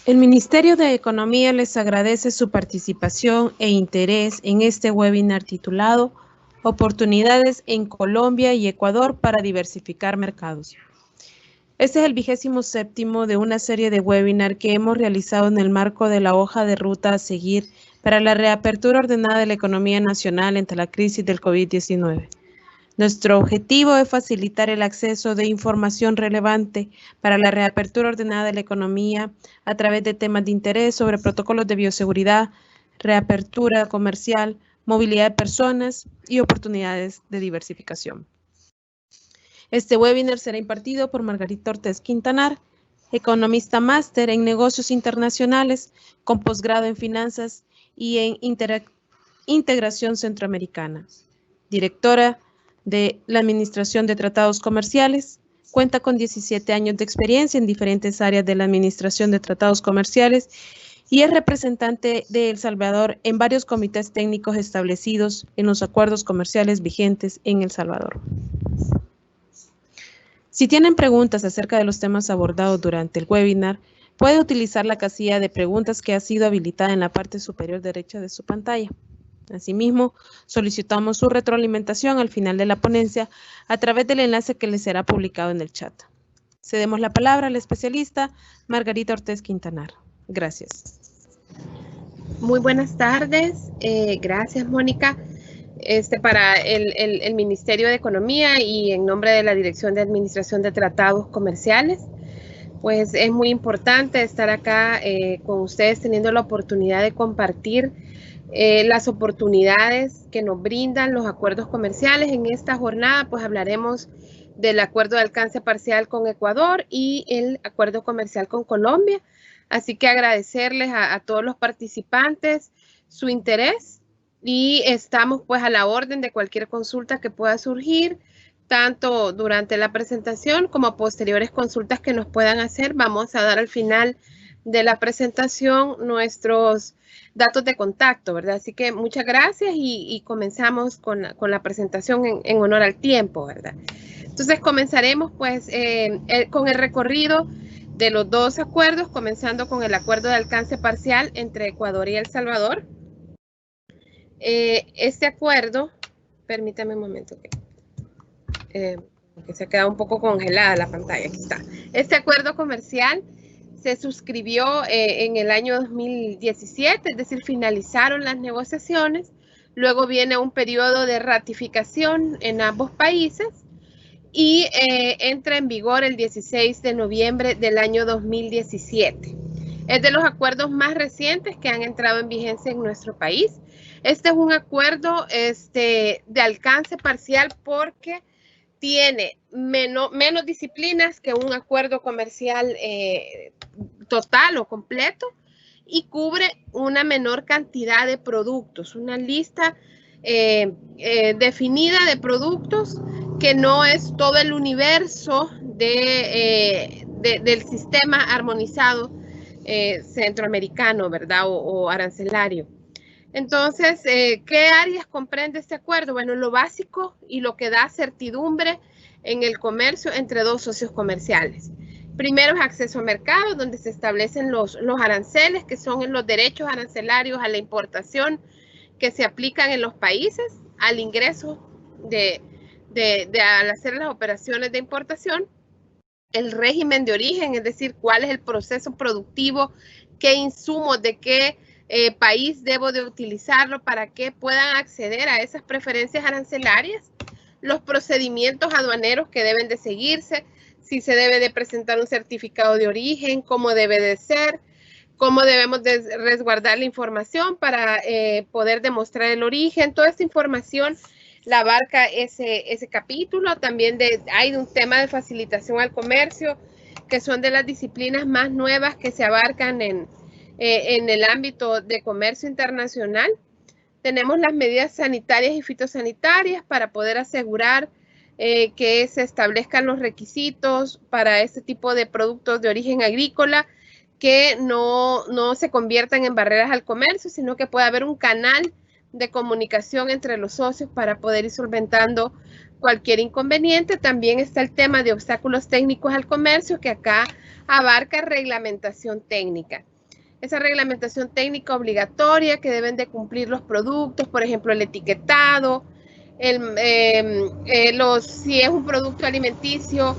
El Ministerio de Economía les agradece su participación e interés en este webinar titulado Oportunidades en Colombia y Ecuador para diversificar mercados. Este es el 27º de una serie de webinar que hemos realizado en el marco de la hoja de ruta a seguir para la reapertura ordenada de la economía nacional ante la crisis del COVID-19. Nuestro objetivo es facilitar el acceso de información relevante para la reapertura ordenada de la economía a través de temas de interés sobre protocolos de bioseguridad, reapertura comercial, movilidad de personas y oportunidades de diversificación. Este webinar será impartido por Margarita Ortiz Quintanar, economista máster en negocios internacionales con posgrado en finanzas y en integración centroamericana, directora de la Administración de Tratados Comerciales, cuenta con 17 años de experiencia en diferentes áreas de la Administración de Tratados Comerciales y es representante de El Salvador en varios comités técnicos establecidos en los acuerdos comerciales vigentes en El Salvador. Si tienen preguntas acerca de los temas abordados durante el webinar, puede utilizar la casilla de preguntas que ha sido habilitada en la parte superior derecha de su pantalla. Asimismo, solicitamos su retroalimentación al final de la ponencia a través del enlace que les será publicado en el chat. Cedemos la palabra a la especialista Margarita Ortiz Quintanar. Gracias. Muy buenas tardes. Gracias, Mónica. Para el Ministerio de Economía y en nombre de la Dirección de Administración de Tratados Comerciales, pues es muy importante estar acá con ustedes teniendo la oportunidad de compartir las oportunidades que nos brindan los acuerdos comerciales. En esta jornada pues hablaremos del acuerdo de alcance parcial con Ecuador y el acuerdo comercial con Colombia. Así que agradecerles a todos los participantes su interés y estamos pues a la orden de cualquier consulta que pueda surgir, tanto durante la presentación como posteriores consultas que nos puedan hacer. Vamos a dar al final de la presentación nuestros datos de contacto, ¿verdad? Así que muchas gracias y comenzamos con la presentación en honor al tiempo, ¿verdad? Entonces comenzaremos pues con el recorrido de los dos acuerdos, comenzando con el acuerdo de alcance parcial entre Ecuador y El Salvador. Este acuerdo, permítame un momento que se ha quedado un poco congelada la pantalla, aquí está. Este acuerdo comercial se suscribió en el año 2017, es decir, finalizaron las negociaciones, luego viene un periodo de ratificación en ambos países y entra en vigor el 16 de noviembre del año 2017. Es de los acuerdos más recientes que han entrado en vigencia en nuestro país. Este es un acuerdo de alcance parcial porque tiene menos disciplinas que un acuerdo comercial total o completo y cubre una menor cantidad de productos, una lista definida de productos que no es todo el universo del sistema armonizado centroamericano, ¿verdad? O arancelario. Entonces, ¿qué áreas comprende este acuerdo? Bueno, lo básico y lo que da certidumbre en el comercio entre dos socios comerciales. Primero es acceso a mercado, donde se establecen los aranceles, que son los derechos arancelarios a la importación que se aplican en los países, al ingreso al hacer las operaciones de importación. El régimen de origen, es decir, cuál es el proceso productivo, qué insumos, de qué país debo de utilizarlo para que puedan acceder a esas preferencias arancelarias, los procedimientos aduaneros que deben de seguirse, si se debe de presentar un certificado de origen, cómo debe de ser, cómo debemos de resguardar la información para poder demostrar el origen. Toda esta información la abarca ese capítulo. También hay un tema de facilitación al comercio, que son de las disciplinas más nuevas que se abarcan en el ámbito de comercio internacional. Tenemos las medidas sanitarias y fitosanitarias para poder asegurar que se establezcan los requisitos para este tipo de productos de origen agrícola, que no se conviertan en barreras al comercio, sino que pueda haber un canal de comunicación entre los socios para poder ir solventando cualquier inconveniente. También está el tema de obstáculos técnicos al comercio, que acá abarca reglamentación técnica. esa reglamentación técnica obligatoria que deben de cumplir los productos, por ejemplo, el etiquetado, si es un producto alimenticio,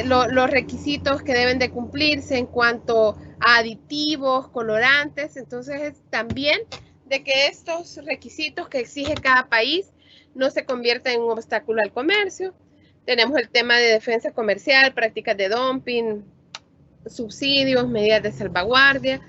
los requisitos que deben de cumplirse en cuanto a aditivos, colorantes. Entonces, es también de que estos requisitos que exige cada país no se conviertan en un obstáculo al comercio. Tenemos el tema de defensa comercial, prácticas de dumping, subsidios, medidas de salvaguardia.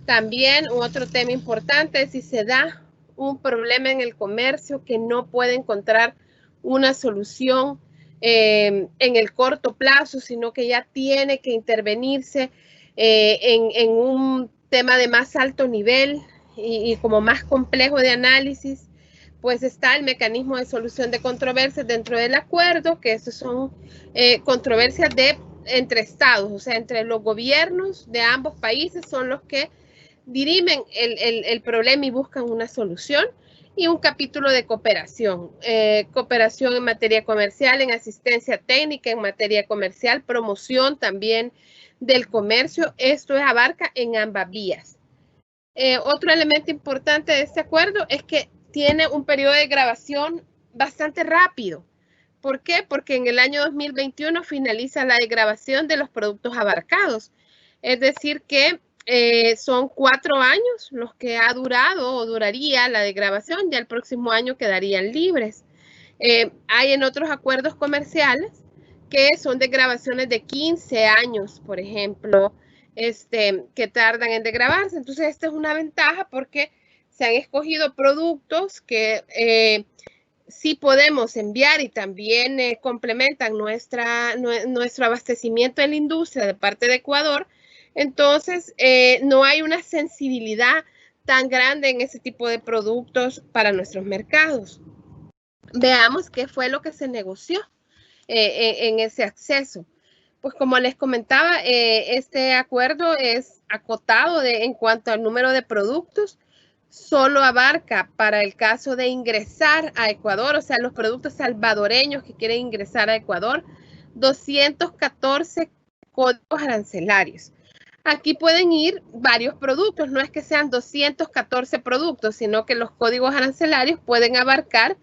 También otro tema importante es si se da un problema en el comercio que no puede encontrar una solución en el corto plazo, sino que ya tiene que intervenirse en un tema de más alto nivel y como más complejo de análisis, pues está el mecanismo de solución de controversias dentro del acuerdo, que esos son controversias entre estados, o sea, entre los gobiernos de ambos países son los que dirimen el problema y buscan una solución, y un capítulo de cooperación, cooperación en materia comercial, en asistencia técnica en materia comercial, promoción también del comercio. Esto abarca en ambas vías. Otro elemento importante de este acuerdo es que tiene un periodo de grabación bastante rápido. ¿Por qué? Porque en el año 2021 finaliza la degravación de los productos abarcados. Es decir que son 4 años los que ha durado o duraría la degravación, ya el próximo año quedarían libres. Hay en otros acuerdos comerciales que son degravaciones de 15 años, por ejemplo, que tardan en degravarse. Entonces, esta es una ventaja porque se han escogido productos que sí podemos enviar y también complementan nuestro abastecimiento en la industria de parte de Ecuador. Entonces, no hay una sensibilidad tan grande en ese tipo de productos para nuestros mercados. Veamos qué fue lo que se negoció en ese acceso. Pues como les comentaba, este acuerdo es acotado en cuanto al número de productos. Solo abarca para el caso de ingresar a Ecuador, o sea, los productos salvadoreños que quieren ingresar a Ecuador, 214 códigos arancelarios. Aquí pueden ir varios productos, no es que sean 214 productos, sino que los códigos arancelarios pueden abarcar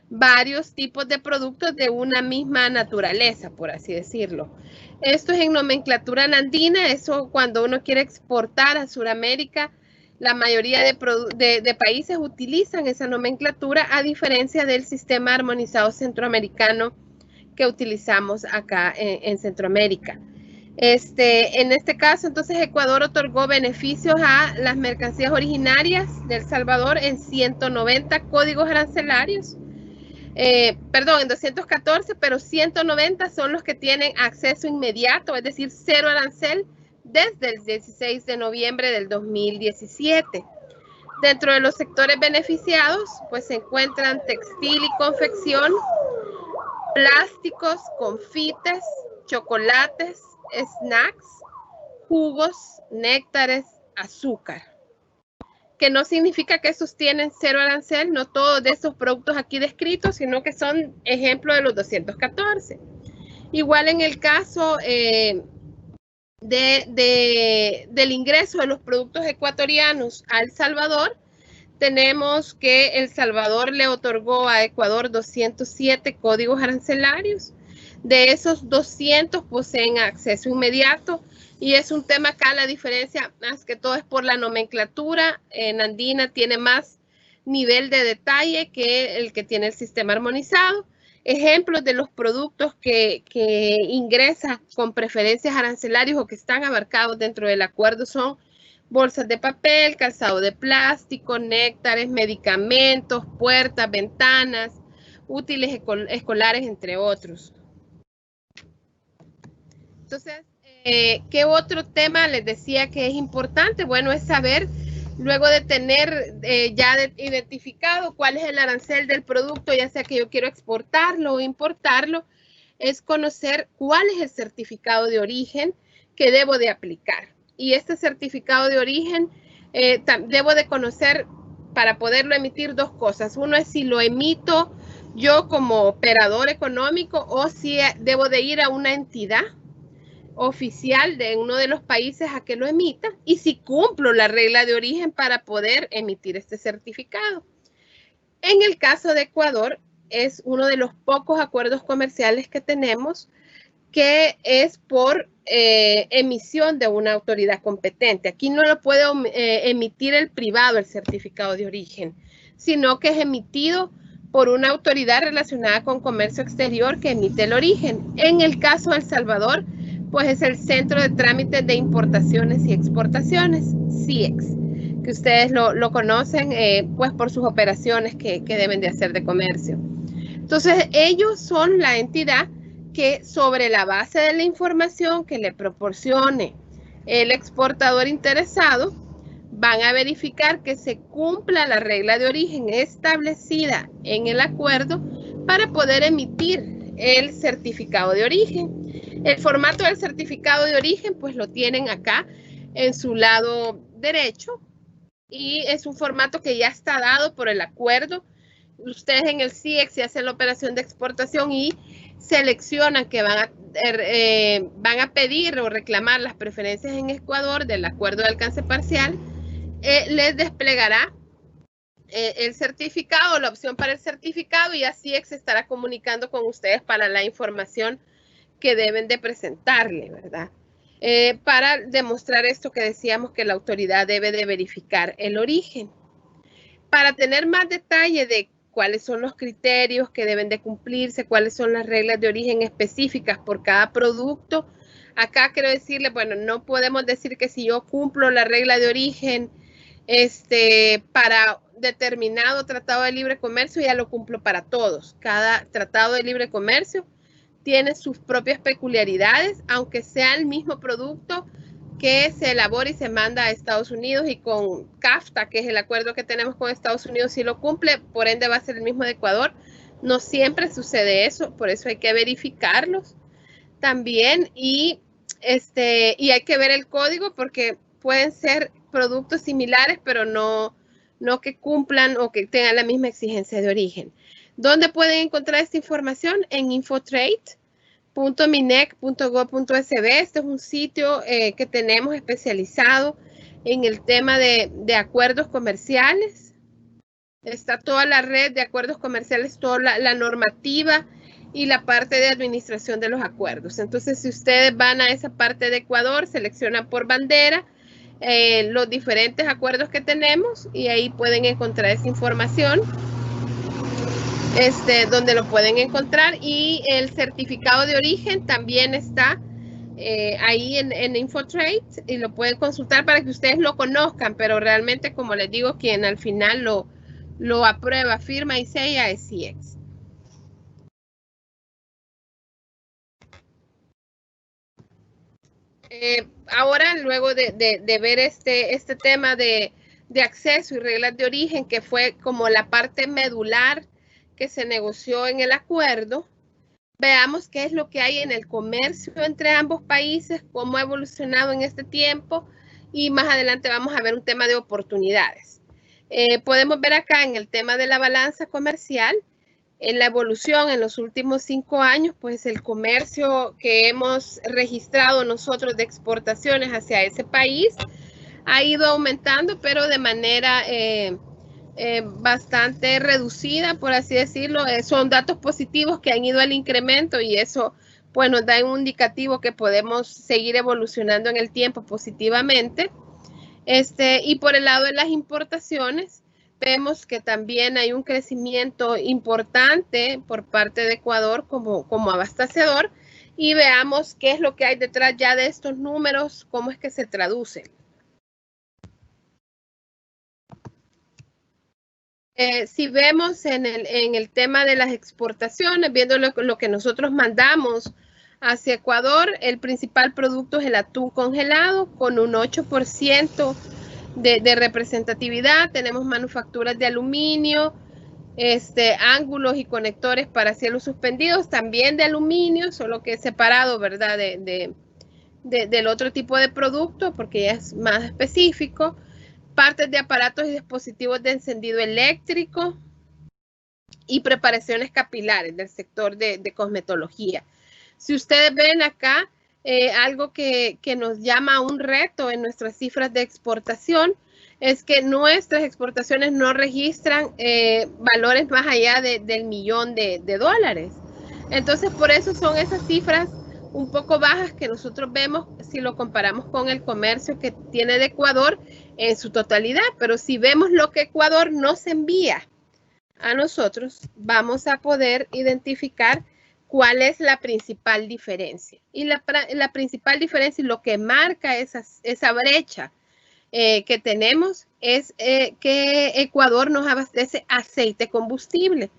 varios tipos de productos de una misma naturaleza, por así decirlo. Esto es en nomenclatura andina, eso cuando uno quiere exportar a Sudamérica, la mayoría de países utilizan esa nomenclatura, a diferencia del sistema armonizado centroamericano que utilizamos acá en Centroamérica. En este caso, entonces, Ecuador otorgó beneficios a las mercancías originarias de El Salvador en 190 códigos arancelarios. Perdón, en 214, pero 190 son los que tienen acceso inmediato, es decir, cero arancel desde el 16 de noviembre del 2017. Dentro de los sectores beneficiados, pues se encuentran textil y confección, plásticos, confites, chocolates, snacks, jugos, néctares, azúcar. Que no significa que esos tienen cero arancel, no todos de esos productos aquí descritos, sino que son ejemplos de los 214. Igual en el caso del ingreso de los productos ecuatorianos a El Salvador, tenemos que El Salvador le otorgó a Ecuador 207 códigos arancelarios. De esos 200 poseen acceso inmediato, y es un tema acá, la diferencia más que todo es por la nomenclatura. En andina tiene más nivel de detalle que el que tiene el sistema armonizado. Ejemplos de los productos que ingresa con preferencias arancelarias o que están abarcados dentro del acuerdo son bolsas de papel, calzado de plástico, néctares, medicamentos, puertas, ventanas, útiles escolares, entre otros. Entonces, ¿qué otro tema les decía que es importante? Bueno, es saber, luego de tener identificado cuál es el arancel del producto, ya sea que yo quiero exportarlo o importarlo, es conocer cuál es el certificado de origen que debo de aplicar. Y este certificado de origen debo de conocer para poderlo emitir dos cosas. Uno es si lo emito yo como operador económico o si debo de ir a una entidad oficial de uno de los países a que lo emita y si cumplo la regla de origen para poder emitir este certificado. En el caso de Ecuador, es uno de los pocos acuerdos comerciales que tenemos que es por emisión de una autoridad competente. Aquí no lo puede emitir el privado el certificado de origen, sino que es emitido por una autoridad relacionada con comercio exterior que emite el origen. En el caso de El Salvador, pues es el Centro de Trámites de Importaciones y Exportaciones, CIEX, que ustedes lo conocen pues por sus operaciones que deben de hacer de comercio. Entonces, ellos son la entidad que sobre la base de la información que le proporcione el exportador interesado, van a verificar que se cumpla la regla de origen establecida en el acuerdo para poder emitir el certificado de origen. El formato del certificado de origen, pues lo tienen acá en su lado derecho y es un formato que ya está dado por el acuerdo. Ustedes en el CIEX se hacen la operación de exportación y seleccionan que van a pedir o reclamar las preferencias en Ecuador del acuerdo de alcance parcial. Les desplegará el certificado, la opción para el certificado y así se estará comunicando con ustedes para la información que deben de presentarle, ¿verdad? Para demostrar esto que decíamos que la autoridad debe de verificar el origen. Para tener más detalle de cuáles son los criterios que deben de cumplirse, cuáles son las reglas de origen específicas por cada producto, acá quiero decirle, bueno, no podemos decir que si yo cumplo la regla de origen para determinado tratado de libre comercio, ya lo cumplo para todos. Cada tratado de libre comercio tiene sus propias peculiaridades, aunque sea el mismo producto que se elabora y se manda a Estados Unidos, y con CAFTA, que es el acuerdo que tenemos con Estados Unidos, si lo cumple, por ende va a ser el mismo de Ecuador. No siempre sucede eso, por eso hay que verificarlos también y hay que ver el código porque pueden ser productos similares, pero no que cumplan o que tengan la misma exigencia de origen. ¿Dónde pueden encontrar esta información? En infotrade.minec.gov.sb. Este es un sitio que tenemos especializado en el tema de acuerdos comerciales. Está toda la red de acuerdos comerciales, toda la normativa y la parte de administración de los acuerdos. Entonces, si ustedes van a esa parte de Ecuador, seleccionan por bandera los diferentes acuerdos que tenemos y ahí pueden encontrar esa información. Donde lo pueden encontrar, y el certificado de origen también está ahí en Infotrade y lo pueden consultar para que ustedes lo conozcan, pero realmente, como les digo, quien al final lo aprueba, firma y sella es CIEX. Ahora, luego de ver este tema de acceso y reglas de origen, que fue como la parte medular que se negoció en el acuerdo, veamos qué es lo que hay en el comercio entre ambos países, cómo ha evolucionado en este tiempo, y más adelante vamos a ver un tema de oportunidades. Podemos ver acá en el tema de la balanza comercial, en la evolución en los últimos 5 años, pues el comercio que hemos registrado nosotros de exportaciones hacia ese país ha ido aumentando, pero de manera bastante reducida, por así decirlo. Son datos positivos que han ido al incremento y eso pues nos da un indicativo que podemos seguir evolucionando en el tiempo positivamente. Y por el lado de las importaciones, vemos que también hay un crecimiento importante por parte de Ecuador como abastecedor, y veamos qué es lo que hay detrás ya de estos números, cómo es que se traducen. Si vemos en el tema de las exportaciones, viendo lo que nosotros mandamos hacia Ecuador, el principal producto es el atún congelado con un 8% de representatividad. Tenemos manufacturas de aluminio, ángulos y conectores para cielos suspendidos, también de aluminio, solo que separado, ¿verdad? Del otro tipo de producto, porque ya es más específico. Partes de aparatos y dispositivos de encendido eléctrico y preparaciones capilares del sector de cosmetología. Si ustedes ven acá, algo que nos llama a un reto en nuestras cifras de exportación es que nuestras exportaciones no registran valores más allá del millón de dólares. Entonces, por eso son esas cifras un poco bajas que nosotros vemos si lo comparamos con el comercio que tiene de Ecuador en su totalidad. Pero si vemos lo que Ecuador nos envía a nosotros, vamos a poder identificar cuál es la principal diferencia. Y la principal diferencia y lo que marca esa brecha que tenemos es que Ecuador nos abastece aceite combustible.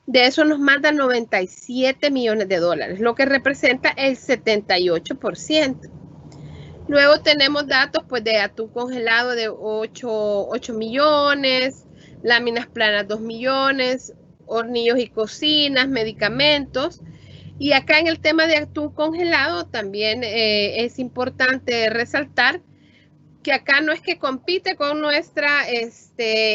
De eso nos manda 97 millones de dólares, lo que representa el 78%. Luego tenemos datos pues, de atún congelado de 8 millones, láminas planas 2 millones, hornillos y cocinas, medicamentos. Y acá en el tema de atún congelado también es importante resaltar que acá no es que compite con nuestra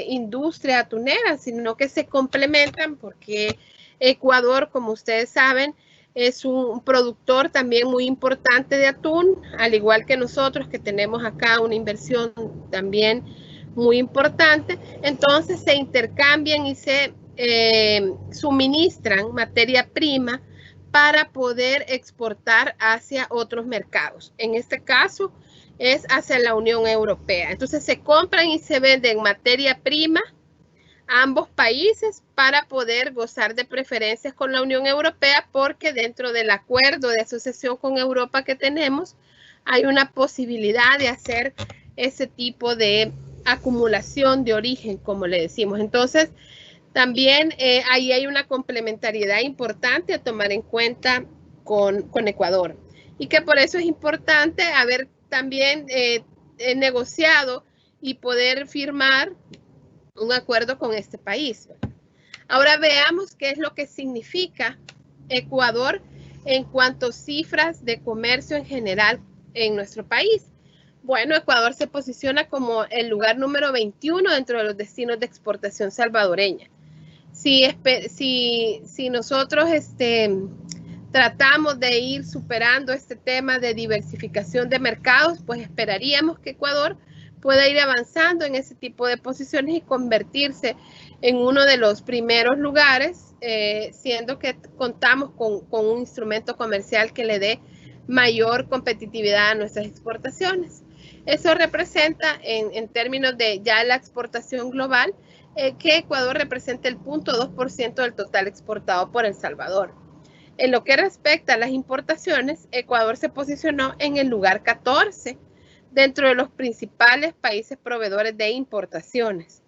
industria atunera, sino que se complementan porque Ecuador, como ustedes saben, es un productor también muy importante de atún, al igual que nosotros que tenemos acá una inversión también muy importante. Entonces se intercambian y se suministran materia prima para poder exportar hacia otros mercados. En este caso es hacia la Unión Europea. Entonces se compran y se venden materia prima a ambos países para poder gozar de preferencias con la Unión Europea, porque dentro del acuerdo de asociación con Europa que tenemos hay una posibilidad de hacer ese tipo de acumulación de origen, como le decimos. Entonces también ahí hay una complementariedad importante a tomar en cuenta con Ecuador, y que por eso es importante haber también negociado y poder firmar un acuerdo con este país. Ahora veamos qué es lo que significa Ecuador en cuanto a cifras de comercio en general en nuestro país. Bueno, Ecuador se posiciona como el lugar número 21 dentro de los destinos de exportación salvadoreña. Si nosotros tratamos de ir superando este tema de diversificación de mercados, pues esperaríamos que Ecuador pueda ir avanzando en ese tipo de posiciones y convertirse en uno de los primeros lugares, siendo que contamos con un instrumento comercial que le dé mayor competitividad a nuestras exportaciones. Eso representa, en términos de ya la exportación global, que Ecuador representa el 0.2% del total exportado por El Salvador. En lo que respecta a las importaciones, Ecuador se posicionó en el lugar 14 dentro de los principales países proveedores de importaciones.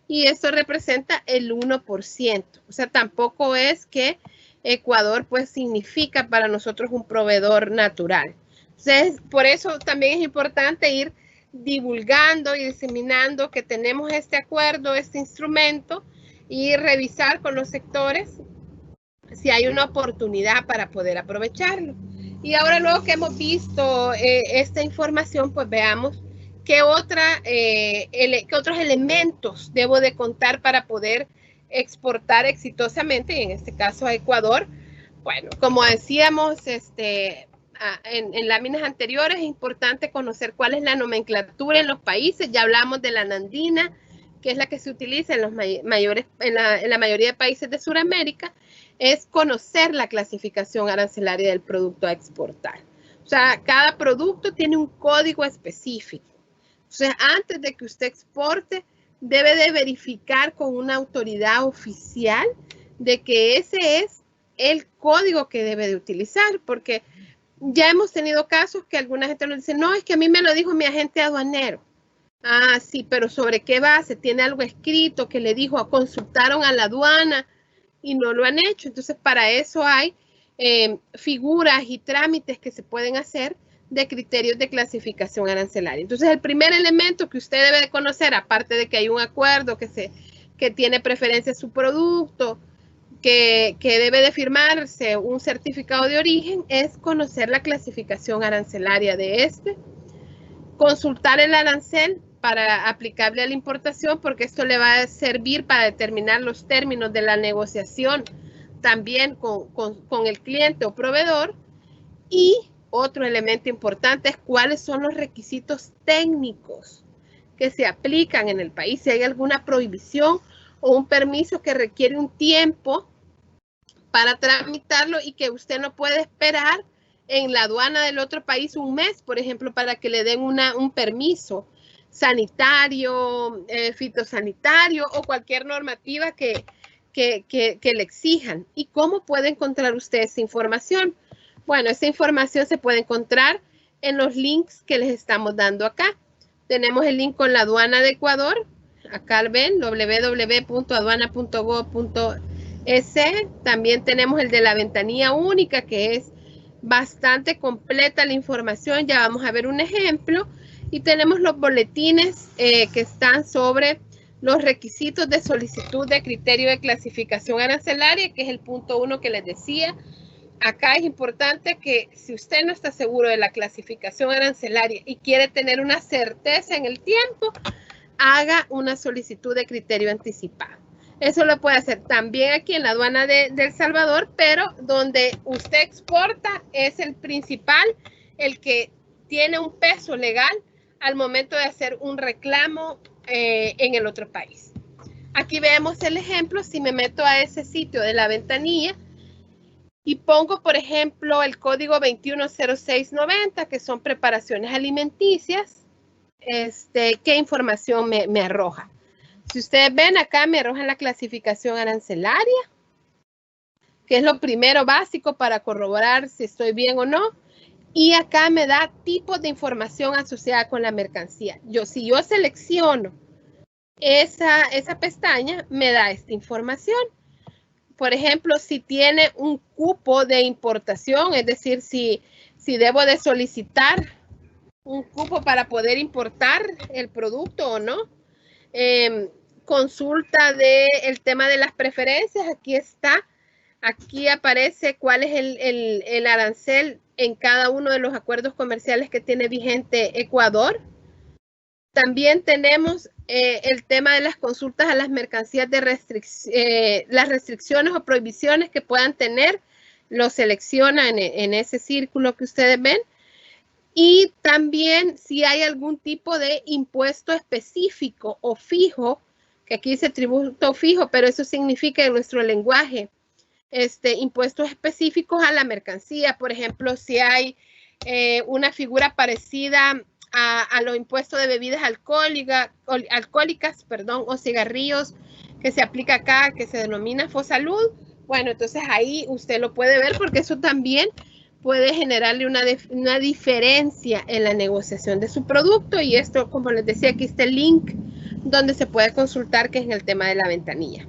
Y esto representa el 1%. O sea, tampoco es que Ecuador pues significa para nosotros un proveedor natural. Entonces, por eso también es importante ir divulgando y diseminando que tenemos este acuerdo, este instrumento, y revisar con los sectores si hay una oportunidad para poder aprovecharlo. Y ahora, luego que hemos visto esta información, pues veamos qué otros elementos debo de contar para poder exportar exitosamente, y en este caso a Ecuador. Bueno, como decíamos en láminas anteriores, es importante conocer cuál es la nomenclatura en los países. Ya hablamos de la nandina, que es la que se utiliza en la mayoría de países de Sudamérica. Es conocer la clasificación arancelaria del producto a exportar. O sea, cada producto tiene un código específico. O sea, antes de que usted exporte, debe de verificar con una autoridad oficial de que ese es el código que debe de utilizar, porque ya hemos tenido casos que alguna gente nos dice, no, es que a mí me lo dijo mi agente aduanero. Ah, sí, pero ¿sobre qué base? ¿Tiene algo escrito que le dijo? ¿Consultaron a la aduana y no lo han hecho? Entonces, para eso hay figuras y trámites que se pueden hacer de criterios de clasificación arancelaria. Entonces, el primer elemento que usted debe de conocer, aparte de que hay un acuerdo que tiene preferencia a su producto, que debe de firmarse un certificado de origen, es conocer la clasificación arancelaria de consultar el arancel para aplicable a la importación, porque esto le va a servir para determinar los términos de la negociación también con el cliente o proveedor, y otro elemento importante es cuáles son los requisitos técnicos que se aplican en el país. Si hay alguna prohibición o un permiso que requiere un tiempo para tramitarlo y que usted no puede esperar en la aduana del otro país un mes, por ejemplo, para que le den un permiso sanitario, fitosanitario o cualquier normativa que le exijan. ¿Y cómo puede encontrar usted esa información? Bueno, esa información se puede encontrar en los links que les estamos dando acá. Tenemos el link con la aduana de Ecuador. Acá ven, www.aduana.gov.es. También tenemos el de la ventanilla única, que es bastante completa la información. Ya vamos a ver un ejemplo. Y tenemos los boletines que están sobre los requisitos de solicitud de criterio de clasificación arancelaria, que es el punto 1 que les decía. Acá es importante que si usted no está seguro de la clasificación arancelaria y quiere tener una certeza en el tiempo, haga una solicitud de criterio anticipado. Eso lo puede hacer también aquí en la aduana de El Salvador, pero donde usted exporta es el principal, el que tiene un peso legal al momento de hacer un reclamo en el otro país. Aquí vemos el ejemplo. Si me meto a ese sitio de la ventanilla y pongo, por ejemplo, el código 210690, que son preparaciones alimenticias, ¿qué información me arroja? Si ustedes ven acá, me arroja la clasificación arancelaria, que es lo primero básico para corroborar si estoy bien o no. Y acá me da tipos de información asociada con la mercancía. Si yo selecciono esa pestaña, me da esta información. Por ejemplo, si tiene un cupo de importación, es decir, si debo de solicitar un cupo para poder importar el producto o no. Consulta del tema de las preferencias, aquí está. Aquí aparece cuál es el arancel en cada uno de los acuerdos comerciales que tiene vigente Ecuador. También tenemos el tema de las consultas a las mercancías de las restricciones o prohibiciones que puedan tener. Lo selecciona en ese círculo que ustedes ven. Y también si hay algún tipo de impuesto específico o fijo, que aquí dice tributo fijo, pero eso significa en nuestro lenguaje impuestos específicos a la mercancía. Por ejemplo, si hay una figura parecida a los impuestos de bebidas alcohólicas, o cigarrillos que se aplica acá, que se denomina Fosalud, bueno, entonces ahí usted lo puede ver porque eso también puede generarle una diferencia en la negociación de su producto. Y esto, como les decía, aquí está el link donde se puede consultar, que es en el tema de la ventanilla.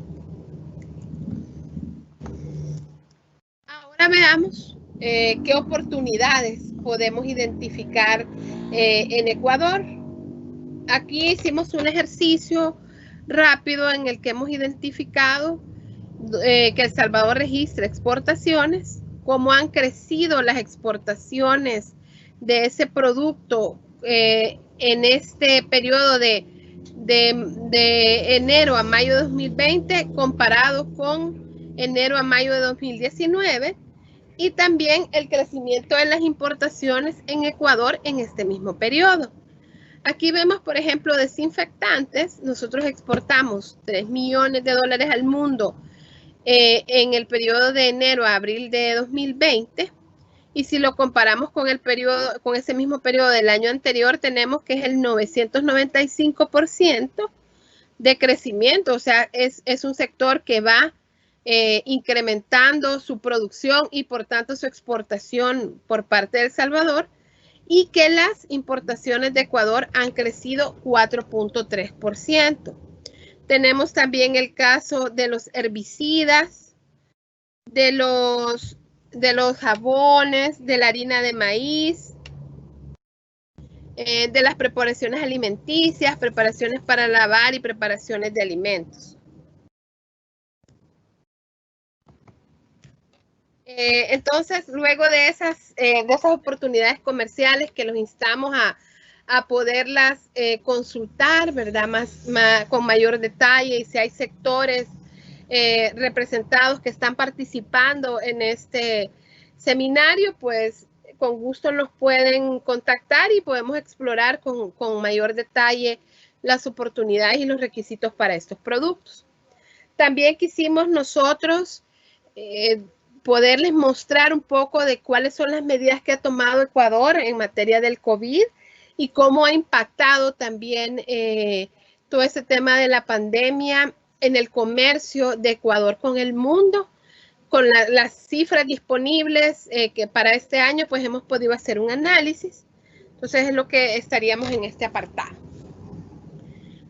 Ahora veamos qué oportunidades podemos identificar en Ecuador. Aquí hicimos un ejercicio rápido en el que hemos identificado que El Salvador registra exportaciones, cómo han crecido las exportaciones de ese producto en este periodo de enero a mayo de 2020 comparado con enero a mayo de 2019, y también el crecimiento de las importaciones en Ecuador en este mismo periodo. Aquí vemos, por ejemplo, desinfectantes. Nosotros exportamos $3 millones al mundo en el periodo de enero a abril de 2020. Y si lo comparamos con ese mismo periodo del año anterior, tenemos que es el 995% de crecimiento. O sea, es un sector que va incrementando su producción y por tanto su exportación por parte de El Salvador, y que las importaciones de Ecuador han crecido 4.3%. Tenemos también el caso de los herbicidas, de los jabones, de la harina de maíz, de las preparaciones alimenticias, preparaciones para lavar y preparaciones de alimentos. Entonces, luego de esas oportunidades comerciales que los instamos a poderlas consultar, ¿verdad? Con mayor detalle, y si hay sectores representados que están participando en este seminario, pues con gusto nos pueden contactar y podemos explorar con mayor detalle las oportunidades y los requisitos para estos productos. También quisimos nosotros poderles mostrar un poco de cuáles son las medidas que ha tomado Ecuador en materia del COVID y cómo ha impactado también todo ese tema de la pandemia en el comercio de Ecuador con el mundo. Con las cifras disponibles que para este año, pues hemos podido hacer un análisis. Entonces es lo que estaríamos en este apartado.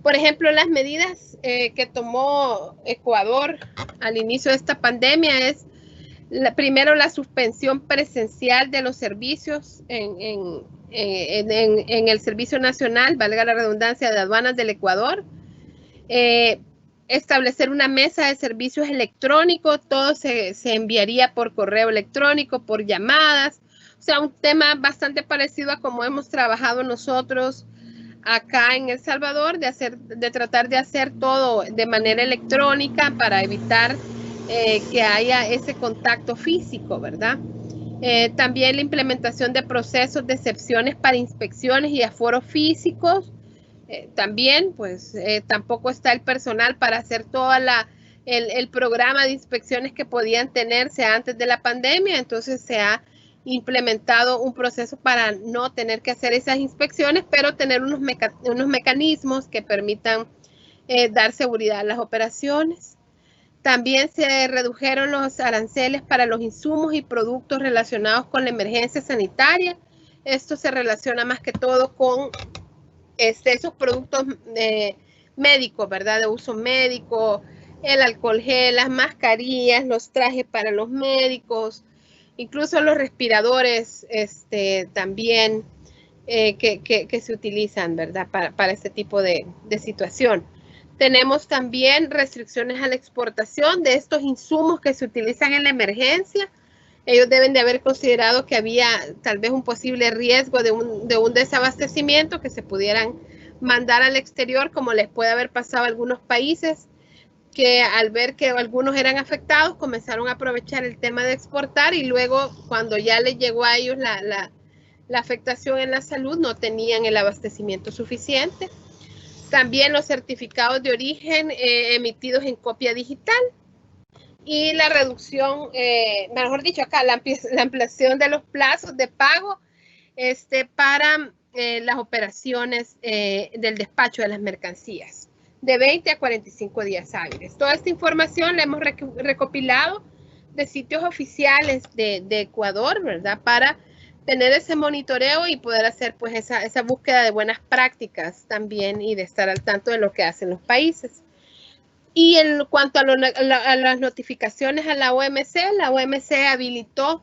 Por ejemplo, las medidas que tomó Ecuador al inicio de esta pandemia es primero la suspensión presencial de los servicios en el Servicio Nacional, valga la redundancia, de aduanas del Ecuador. Establecer una mesa de servicios electrónicos, todo se enviaría por correo electrónico, por llamadas, o sea, un tema bastante parecido a como hemos trabajado nosotros acá en El Salvador, de tratar de hacer todo de manera electrónica para evitar que haya ese contacto físico, ¿verdad? También la implementación de procesos de excepciones para inspecciones y aforos físicos. También, pues, tampoco está el personal para hacer todo el programa de inspecciones que podían tenerse antes de la pandemia. Entonces, se ha implementado un proceso para no tener que hacer esas inspecciones, pero tener unos mecanismos que permitan dar seguridad a las operaciones. También se redujeron los aranceles para los insumos y productos relacionados con la emergencia sanitaria. Esto se relaciona más que todo con esos productos médicos, ¿verdad? De uso médico, el alcohol gel, las mascarillas, los trajes para los médicos, incluso los respiradores también que se utilizan, ¿verdad? Para este tipo de situación. Tenemos también restricciones a la exportación de estos insumos que se utilizan en la emergencia. Ellos deben de haber considerado que había tal vez un posible riesgo de un desabastecimiento, que se pudieran mandar al exterior, como les puede haber pasado a algunos países, que al ver que algunos eran afectados, comenzaron a aprovechar el tema de exportar y luego cuando ya les llegó a ellos la afectación en la salud, no tenían el abastecimiento suficiente. También los certificados de origen emitidos en copia digital. Y la reducción, mejor dicho acá, la ampliación de los plazos de pago para las operaciones del despacho de las mercancías, de 20 a 45 días hábiles. Toda esta información la hemos recopilado de sitios oficiales de Ecuador, ¿verdad? Para tener ese monitoreo y poder hacer pues esa búsqueda de buenas prácticas también y de estar al tanto de lo que hacen los países. Y en cuanto a las notificaciones a la OMC habilitó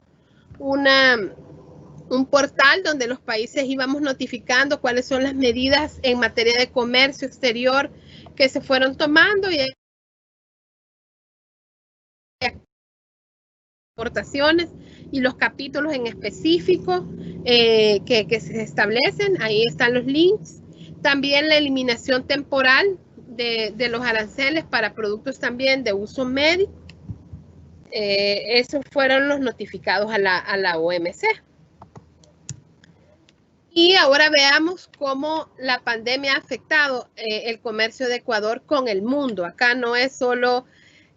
un portal donde los países íbamos notificando cuáles son las medidas en materia de comercio exterior que se fueron tomando y exportaciones y los capítulos en específico que se establecen. Ahí están los links. También la eliminación temporal de los aranceles para productos también de uso médico. Esos fueron los notificados a la OMC. Y ahora veamos cómo la pandemia ha afectado el comercio de Ecuador con el mundo. Acá no es solo,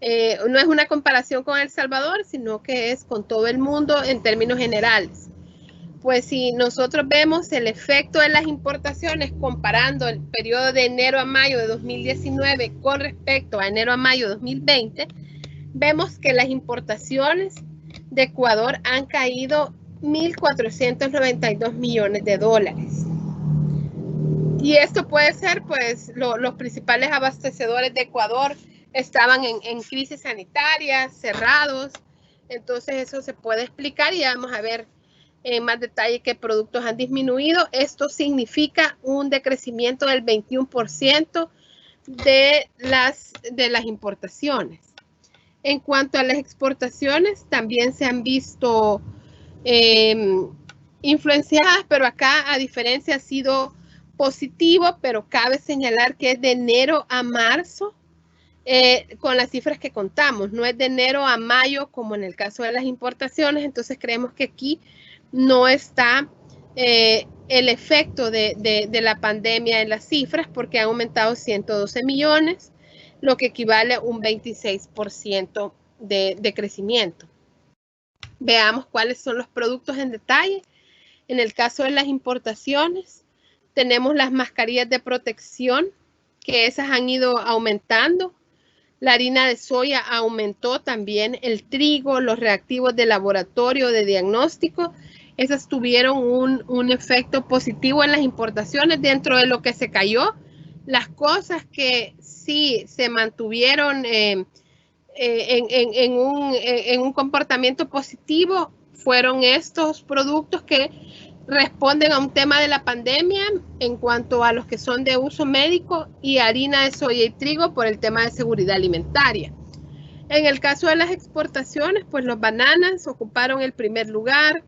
no es una comparación con El Salvador, sino que es con todo el mundo en términos generales. Pues si nosotros vemos el efecto de las importaciones comparando el periodo de enero a mayo de 2019 con respecto a enero a mayo de 2020, vemos que las importaciones de Ecuador han caído 1.492 millones de dólares. Y esto puede ser, pues, los principales abastecedores de Ecuador estaban en crisis sanitarias, cerrados. Entonces eso se puede explicar y vamos a ver en más detalle qué productos han disminuido. Esto significa un decrecimiento del 21% de las importaciones. En cuanto a las exportaciones, también se han visto influenciadas, pero acá a diferencia ha sido positivo, pero cabe señalar que es de enero a marzo con las cifras que contamos, no es de enero a mayo como en el caso de las importaciones. Entonces creemos que aquí no está el efecto de la pandemia en las cifras, porque ha aumentado 112 millones, lo que equivale a un 26% de crecimiento. Veamos cuáles son los productos en detalle. En el caso de las importaciones, tenemos las mascarillas de protección, que esas han ido aumentando. La harina de soya aumentó también, el trigo, los reactivos de laboratorio de diagnóstico, esas tuvieron un efecto positivo en las importaciones dentro de lo que se cayó. Las cosas que sí se mantuvieron en un comportamiento positivo fueron estos productos que responden a un tema de la pandemia en cuanto a los que son de uso médico, y harina de soya y trigo por el tema de seguridad alimentaria. En el caso de las exportaciones, pues los bananas ocuparon el primer lugar.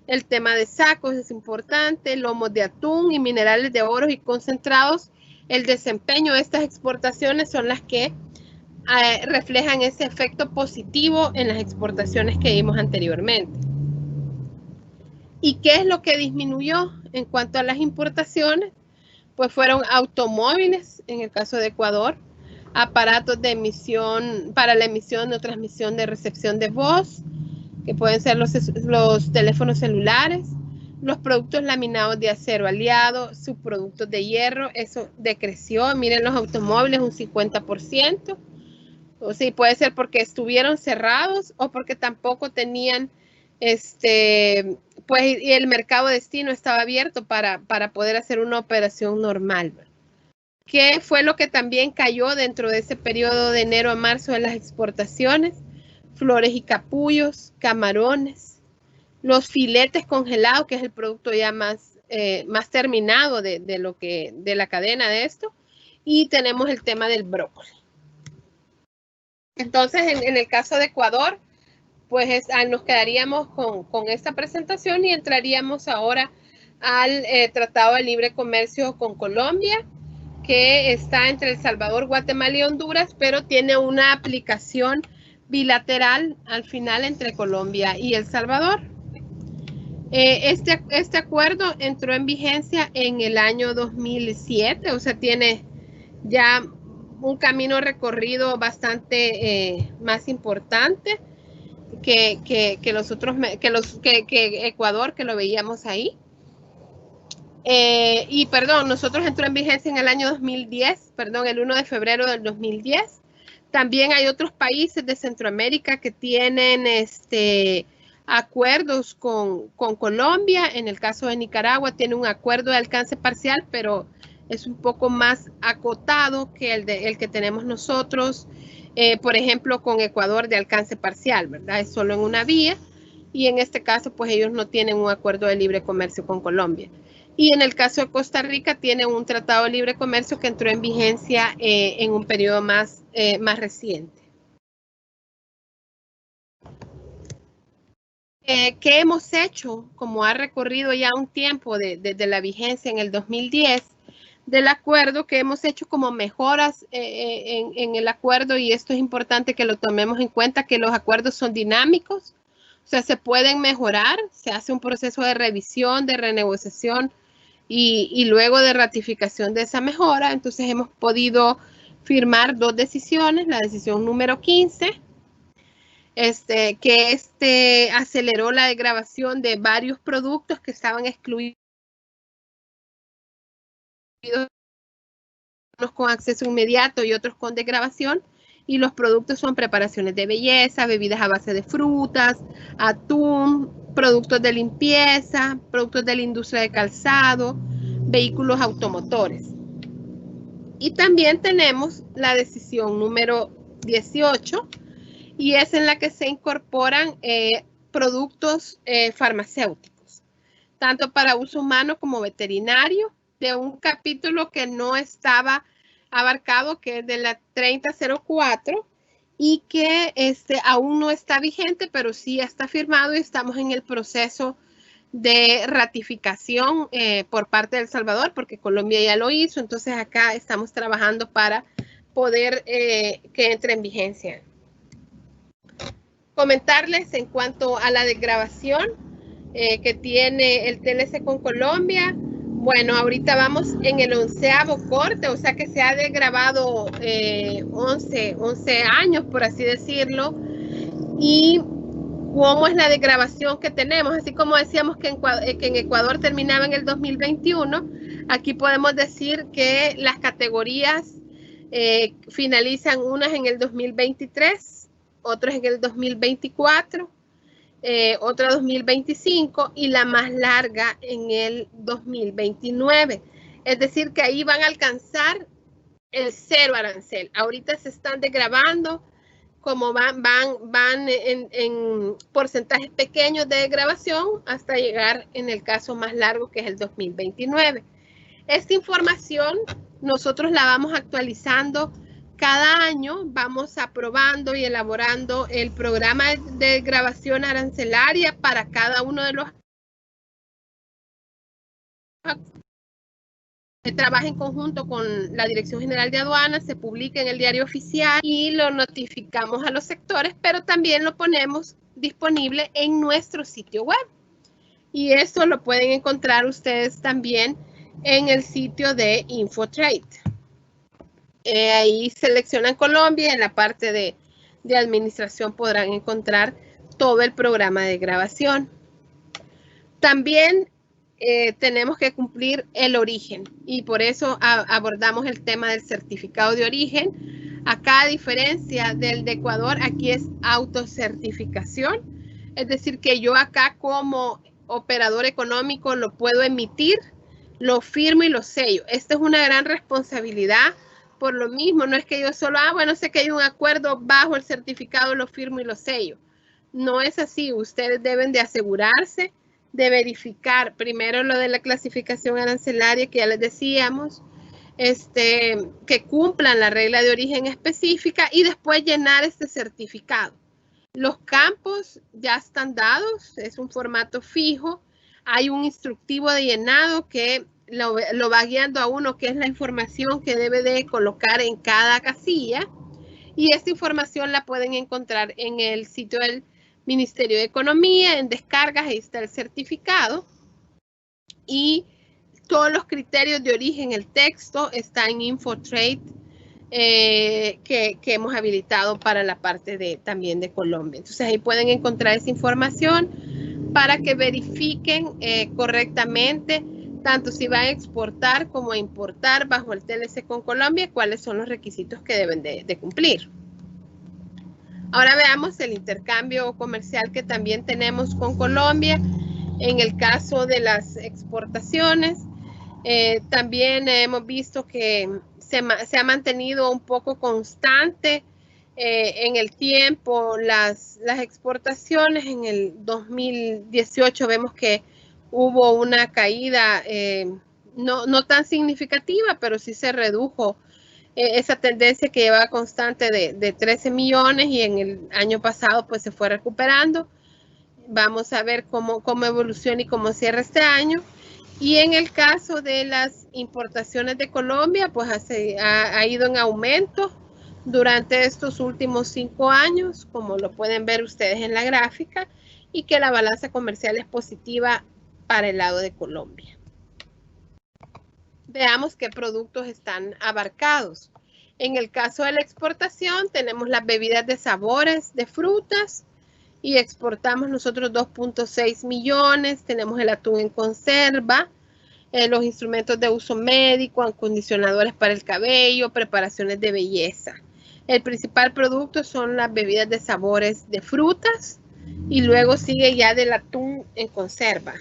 El tema de sacos es importante, lomos de atún y minerales de oro y concentrados. El desempeño de estas exportaciones son las que reflejan ese efecto positivo en las exportaciones que vimos anteriormente. ¿Y qué es lo que disminuyó en cuanto a las importaciones? Pues fueron automóviles, en el caso de Ecuador, aparatos de emisión para la emisión o transmisión de recepción de voz, que pueden ser los teléfonos celulares, los productos laminados de acero aliado, subproductos de hierro, eso decreció. Miren, los automóviles un 50%. O sí, puede ser porque estuvieron cerrados o porque tampoco tenían pues y el mercado destino estaba abierto para poder hacer una operación normal. ¿Qué fue lo que también cayó dentro de ese periodo de enero a marzo de las exportaciones? Flores y capullos, camarones, los filetes congelados, que es el producto ya más terminado de la cadena de esto, y tenemos el tema del brócoli. Entonces, en el caso de Ecuador, pues nos quedaríamos con esta presentación y entraríamos ahora al Tratado de Libre Comercio con Colombia, que está entre El Salvador, Guatemala y Honduras, pero tiene una aplicación bilateral al final entre Colombia y El Salvador. Este acuerdo entró en vigencia en el año 2007, o sea, tiene ya un camino recorrido bastante más importante que Ecuador, que lo veíamos ahí. Nosotros entró en vigencia en el año 2010, el 1 de febrero del 2010. También hay otros países de Centroamérica que tienen acuerdos con Colombia. En el caso de Nicaragua tiene un acuerdo de alcance parcial, pero es un poco más acotado que el que tenemos nosotros. Por ejemplo, con Ecuador de alcance parcial, ¿verdad? Es solo en una vía, y en este caso, pues ellos no tienen un acuerdo de libre comercio con Colombia. Y en el caso de Costa Rica tiene un tratado de libre comercio que entró en vigencia en un periodo más reciente. ¿Qué hemos hecho? Como ha recorrido ya un tiempo desde la vigencia en el 2010 del acuerdo, que hemos hecho como mejoras en el acuerdo, y esto es importante que lo tomemos en cuenta, que los acuerdos son dinámicos, o sea, se pueden mejorar, se hace un proceso de revisión, de renegociación y luego de ratificación de esa mejora. Entonces hemos podido firmar 2 decisiones, la decisión número 15, que aceleró la degravación de varios productos que estaban excluidos, unos con acceso inmediato y otros con degravación, y los productos son preparaciones de belleza, bebidas a base de frutas, atún, productos de limpieza, productos de la industria de calzado, vehículos automotores. Y también tenemos la decisión número 18, y es en la que se incorporan productos farmacéuticos, tanto para uso humano como veterinario, de un capítulo que no estaba abarcado, que es de la 3004, y que aún no está vigente, pero sí está firmado, y estamos en el proceso de ratificación por parte de El Salvador, porque Colombia ya lo hizo. Entonces acá estamos trabajando para poder que entre en vigencia. Comentarles en cuanto a la desgravación, que tiene el TLC con Colombia. Bueno, ahorita vamos en el 11º corte, o sea que se ha desgrabado 11 años, por así decirlo. Y cómo es la desgravación que tenemos, así como decíamos que en Ecuador terminaba en el 2021, aquí podemos decir que las categorías finalizan unas en el 2023, otras en el 2024, otra 2025 y la más larga en el 2029. Es decir, que ahí van a alcanzar el 0 arancel. Ahorita se están desgravando como van en porcentajes pequeños de desgravación hasta llegar en el caso más largo, que es el 2029. Esta información nosotros la vamos actualizando cada año, vamos aprobando y elaborando el programa de desgravación arancelaria para cada uno de los que trabaja en conjunto con la Dirección General de Aduanas, se publica en el Diario Oficial y lo notificamos a los sectores, pero también lo ponemos disponible en nuestro sitio web. Y eso lo pueden encontrar ustedes también en el sitio de Infotrade. Ahí seleccionan Colombia y en la parte de administración podrán encontrar todo el programa de grabación. También tenemos que cumplir el origen y por eso abordamos el tema del certificado de origen. Acá, a diferencia del de Ecuador, aquí es autocertificación, es decir, que yo acá como operador económico lo puedo emitir, lo firmo y lo sello. Esta es una gran responsabilidad. Por lo mismo, no es que yo solo, bueno, sé que hay un acuerdo bajo el certificado, lo firmo y lo sello. No es así. Ustedes deben de asegurarse de verificar primero lo de la clasificación arancelaria que ya les decíamos, que cumplan la regla de origen específica y después llenar este certificado. Los campos ya están dados, es un formato fijo, hay un instructivo de llenado que lo va guiando a uno, que es la información que debe de colocar en cada casilla, y esta información la pueden encontrar en el sitio del Ministerio de Economía, en descargas, ahí está el certificado, y todos los criterios de origen, el texto está en Infotrade, que hemos habilitado para la parte también de Colombia. Entonces ahí pueden encontrar esa información para que verifiquen correctamente tanto si van a exportar como a importar bajo el TLC con Colombia, cuáles son los requisitos que deben de cumplir. Ahora veamos el intercambio comercial que también tenemos con Colombia. En el caso de las exportaciones, también hemos visto que se ha mantenido un poco constante en el tiempo las exportaciones. En el 2018 vemos que hubo una caída no tan significativa, pero sí se redujo esa tendencia que lleva constante de 13 millones y en el año pasado pues se fue recuperando. Vamos a ver cómo evoluciona y cómo cierra este año. Y en el caso de las importaciones de Colombia, pues ha ido en aumento durante estos últimos 5 años, como lo pueden ver ustedes en la gráfica, y que la balanza comercial es positiva para el lado de Colombia. Veamos qué productos están abarcados. En el caso de la exportación, tenemos las bebidas de sabores de frutas, y exportamos nosotros 2.6 millones, tenemos el atún en conserva, los instrumentos de uso médico, acondicionadores para el cabello, preparaciones de belleza. El principal producto son las bebidas de sabores de frutas y luego sigue ya del atún en conserva,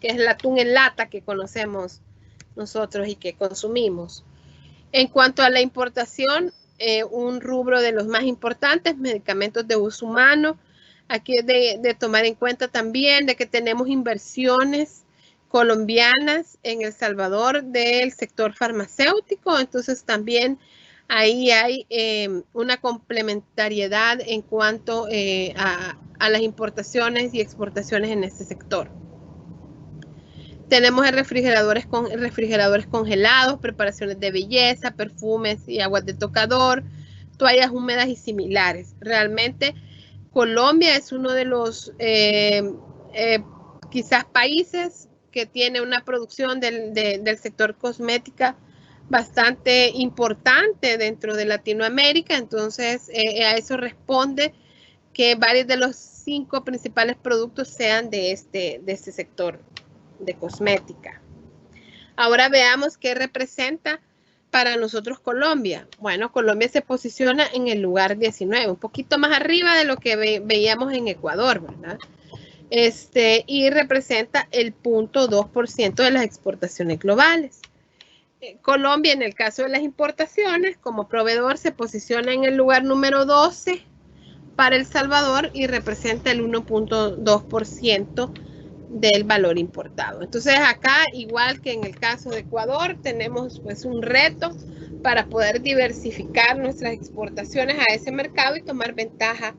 que es el atún en lata que conocemos nosotros y que consumimos. En cuanto a la importación, un rubro de los más importantes, medicamentos de uso humano. Aquí es de tomar en cuenta también de que tenemos inversiones colombianas en El Salvador del sector farmacéutico, entonces también ahí hay una complementariedad en cuanto a las importaciones y exportaciones en este sector. Tenemos refrigeradores congelados, preparaciones de belleza, perfumes y aguas de tocador, toallas húmedas y similares. Realmente Colombia es uno de los que quizás países que tienen una producción del sector cosmética bastante importante dentro de Latinoamérica. Entonces, a eso responde que varios de los 5 principales productos sean de este sector de cosmética. Ahora veamos qué representa para nosotros Colombia. Bueno, Colombia se posiciona en el lugar 19, un poquito más arriba de lo que veíamos en Ecuador, ¿verdad? Y representa el 0.2% de las exportaciones globales. Colombia, en el caso de las importaciones, como proveedor, se posiciona en el lugar número 12 para El Salvador y representa el 1.2% del valor importado. Entonces acá, igual que en el caso de Ecuador, tenemos pues un reto para poder diversificar nuestras exportaciones a ese mercado y tomar ventaja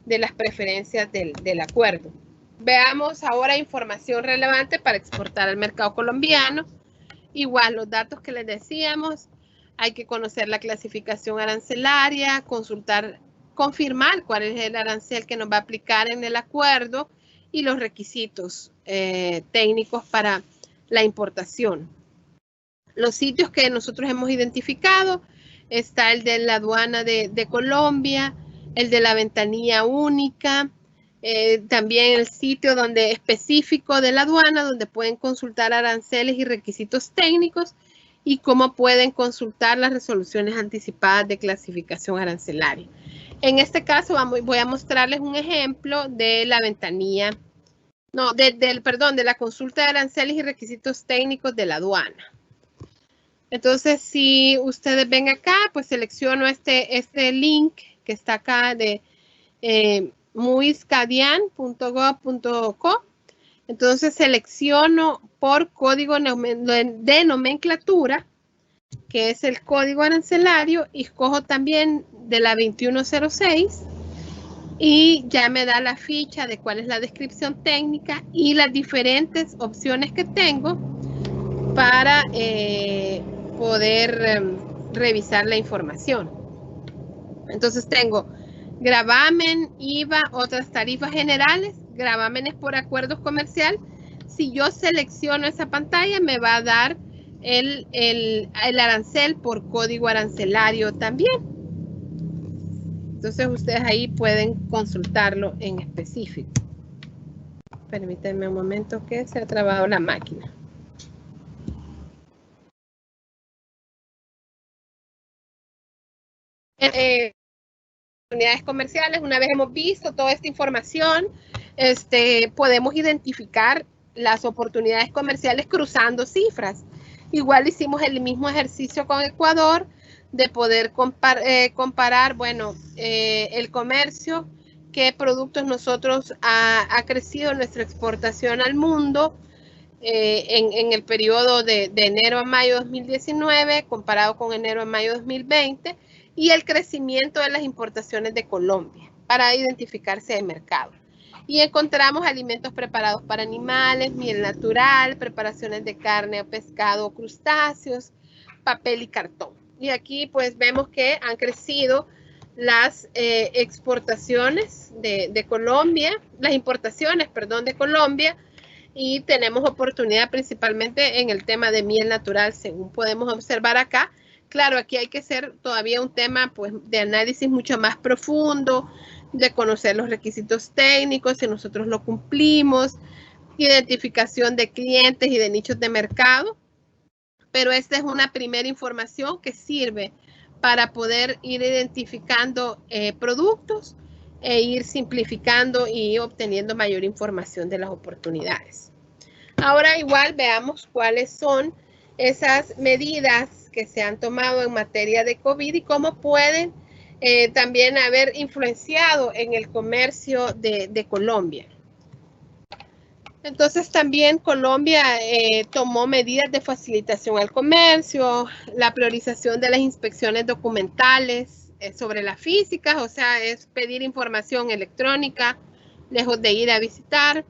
de las preferencias del acuerdo. Veamos ahora información relevante para exportar al mercado colombiano. Igual los datos que les decíamos, hay que conocer la clasificación arancelaria, confirmar cuál es el arancel que nos va a aplicar en el acuerdo y los requisitos técnicos para la importación. Los sitios que nosotros hemos identificado, está el de la aduana de Colombia, el de la ventanilla única, también el sitio específico de la aduana, donde pueden consultar aranceles y requisitos técnicos y cómo pueden consultar las resoluciones anticipadas de clasificación arancelaria. En este caso voy a mostrarles un ejemplo de la ventanilla, de la consulta de aranceles y requisitos técnicos de la aduana. Entonces, si ustedes ven acá, pues selecciono este link que está acá de muiscadian.gov.co. Entonces, selecciono por código de nomenclatura, que es el código arancelario, y escojo también de la 2106 y ya me da la ficha de cuál es la descripción técnica y las diferentes opciones que tengo para poder revisar la información. Entonces tengo gravamen, IVA, otras tarifas generales, gravámenes por acuerdos comercial. Si yo selecciono esa pantalla, me va a dar el arancel por código arancelario también. Entonces ustedes ahí pueden consultarlo en específico. Permítanme un momento que se ha trabado la máquina. Unidades comerciales, una vez hemos visto toda esta información, podemos identificar las oportunidades comerciales cruzando cifras. Igual hicimos el mismo ejercicio con Ecuador de poder comparar, bueno, el comercio, qué productos nosotros ha crecido nuestra exportación al mundo en el periodo de enero a mayo de 2019 comparado con enero a mayo de 2020 y el crecimiento de las importaciones de Colombia para identificarse de mercado. Y encontramos alimentos preparados para animales, miel natural, preparaciones de carne, pescado, crustáceos, papel y cartón. Y aquí pues vemos que han crecido las exportaciones de Colombia, las importaciones, perdón, de Colombia, y tenemos oportunidad principalmente en el tema de miel natural, según podemos observar acá. Claro, aquí hay que hacer todavía un tema pues, de análisis mucho más profundo, de conocer los requisitos técnicos, si nosotros lo cumplimos, identificación de clientes y de nichos de mercado. Pero esta es una primera información que sirve para poder ir identificando productos e ir simplificando y obteniendo mayor información de las oportunidades. Ahora igual veamos cuáles son esas medidas que se han tomado en materia de COVID y cómo pueden también haber influenciado en el comercio de Colombia. Entonces también Colombia tomó medidas de facilitación al comercio, la priorización de las inspecciones documentales sobre las físicas, o sea, es pedir información electrónica, lejos de ir a visitar,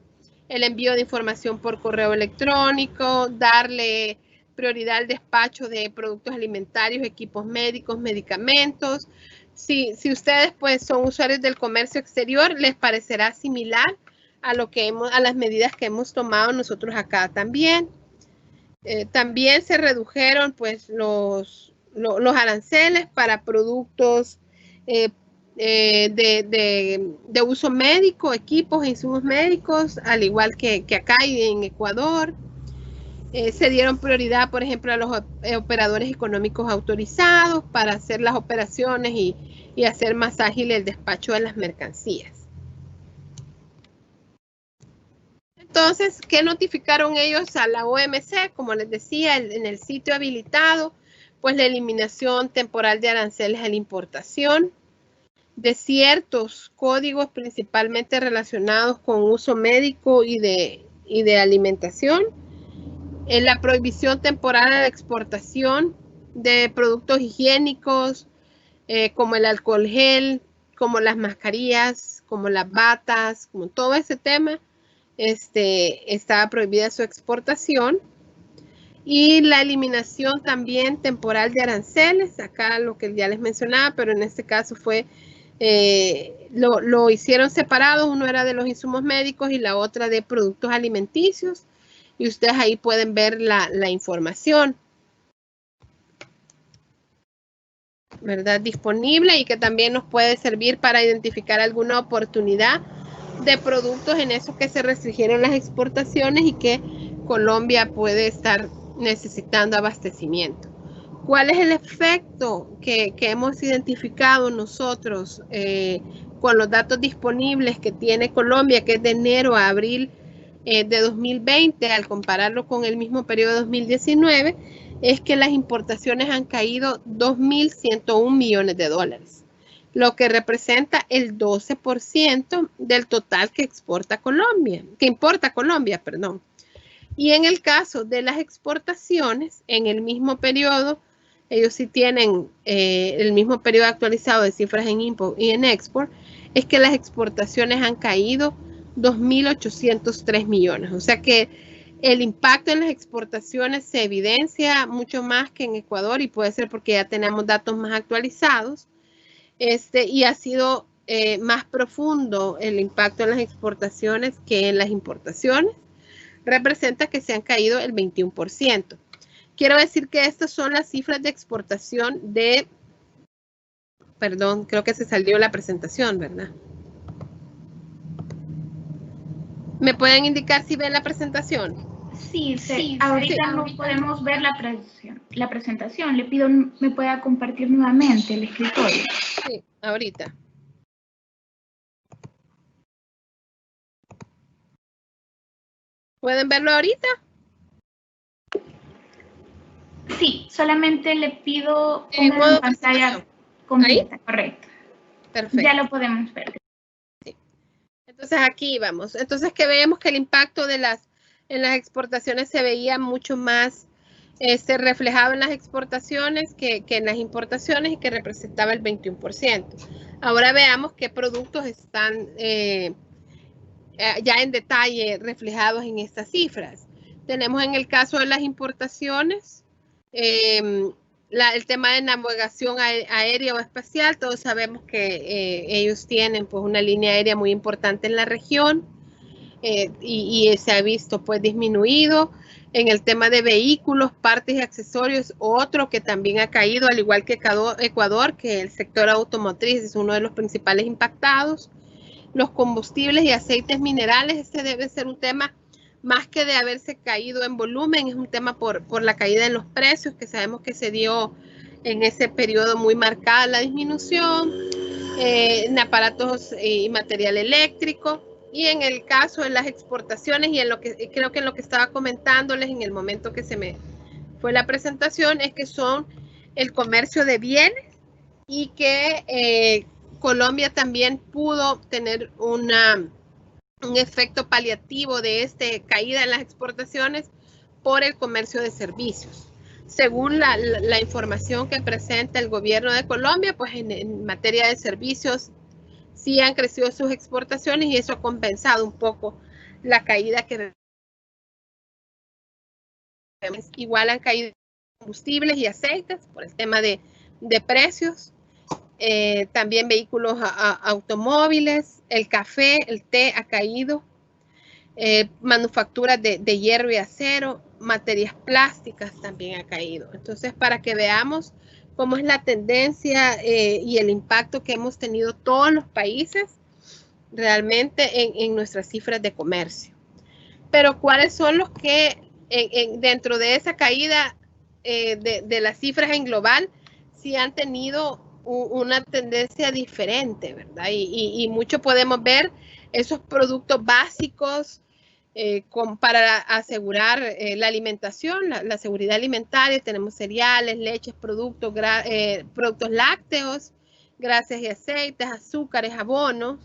el envío de información por correo electrónico, darle prioridad al despacho de productos alimentarios, equipos médicos, medicamentos. Si ustedes pues son usuarios del comercio exterior, les parecerá similar a las medidas que hemos tomado nosotros acá también. También se redujeron pues los aranceles para productos de uso médico, equipos e insumos médicos, al igual que acá y en Ecuador. Se dieron prioridad, por ejemplo, a los operadores económicos autorizados para hacer las operaciones y hacer más ágil el despacho de las mercancías. Entonces, ¿qué notificaron ellos a la OMC? Como les decía, en el sitio habilitado, pues la eliminación temporal de aranceles a la importación, de ciertos códigos principalmente relacionados con uso médico y de alimentación, la prohibición temporal de exportación de productos higiénicos como el alcohol gel, como las mascarillas, como las batas, como todo ese tema, estaba prohibida su exportación. Y la eliminación también temporal de aranceles, acá lo que ya les mencionaba, pero en este caso fue, lo hicieron separados, uno era de los insumos médicos y la otra de productos alimenticios. Y ustedes ahí pueden ver la información, ¿verdad? Disponible y que también nos puede servir para identificar alguna oportunidad de productos en esos que se restringieron las exportaciones y que Colombia puede estar necesitando abastecimiento. ¿Cuál es el efecto que hemos identificado nosotros con los datos disponibles que tiene Colombia, que es de enero a abril de 2020, al compararlo con el mismo periodo de 2019, es que las importaciones han caído 2.101 millones de dólares, lo que representa el 12% del total que importa Colombia, perdón. Y en el caso de las exportaciones, en el mismo periodo, ellos sí tienen el mismo periodo actualizado de cifras en import y en export, es que las exportaciones han caído 2.803 millones. O sea que el impacto en las exportaciones se evidencia mucho más que en Ecuador y puede ser porque ya tenemos datos más actualizados. Y ha sido más profundo el impacto en las exportaciones que en las importaciones. Representa que se han caído el 21%. Quiero decir que estas son las cifras de exportación perdón, creo que se salió la presentación, ¿verdad? ¿Me pueden indicar si ven la presentación? Sí, ahorita no podemos ver la presentación. Le pido me pueda compartir nuevamente el escritorio. Sí, ahorita. ¿Pueden verlo ahorita? Sí, solamente le pido pongan en pantalla completa. ¿Ahí? Correcto. Perfecto. Ya lo podemos ver. Sí. Entonces aquí vamos. Entonces que vemos que el impacto en las exportaciones se veía mucho más reflejado en las exportaciones que en las importaciones y que representaba el 21%. Ahora veamos qué productos están ya en detalle reflejados en estas cifras. Tenemos en el caso de las importaciones, el tema de navegación aérea o espacial. Todos sabemos que ellos tienen pues una línea aérea muy importante en la región y se ha visto pues disminuido. En el tema de vehículos, partes y accesorios, otro que también ha caído, al igual que Ecuador, que el sector automotriz es uno de los principales impactados. Los combustibles y aceites minerales, este debe ser un tema más que de haberse caído en volumen, es un tema por la caída en los precios, que sabemos que se dio en ese periodo muy marcada la disminución, en aparatos y material eléctrico. Y en el caso de las exportaciones y en lo que creo que en lo que estaba comentándoles en el momento que se me fue la presentación, es que son el comercio de bienes y que Colombia también pudo tener un efecto paliativo de esta caída en las exportaciones por el comercio de servicios. Según la información que presenta el gobierno de Colombia, pues en materia de servicios sí han crecido sus exportaciones y eso ha compensado un poco la caída que vemos. Igual han caído combustibles y aceites por el tema de precios. También vehículos automóviles, el café, el té ha caído manufacturas de hierro y acero, materias plásticas también ha caído. Entonces, para que veamos cómo es la tendencia y el impacto que hemos tenido todos los países realmente en nuestras cifras de comercio. Pero ¿cuáles son los que dentro de esa caída de las cifras en global sí han tenido una tendencia diferente, ¿verdad? Y mucho podemos ver esos productos básicos para asegurar la alimentación, la seguridad alimentaria. Tenemos cereales, leches, productos lácteos, grasas y aceites, azúcares, abonos.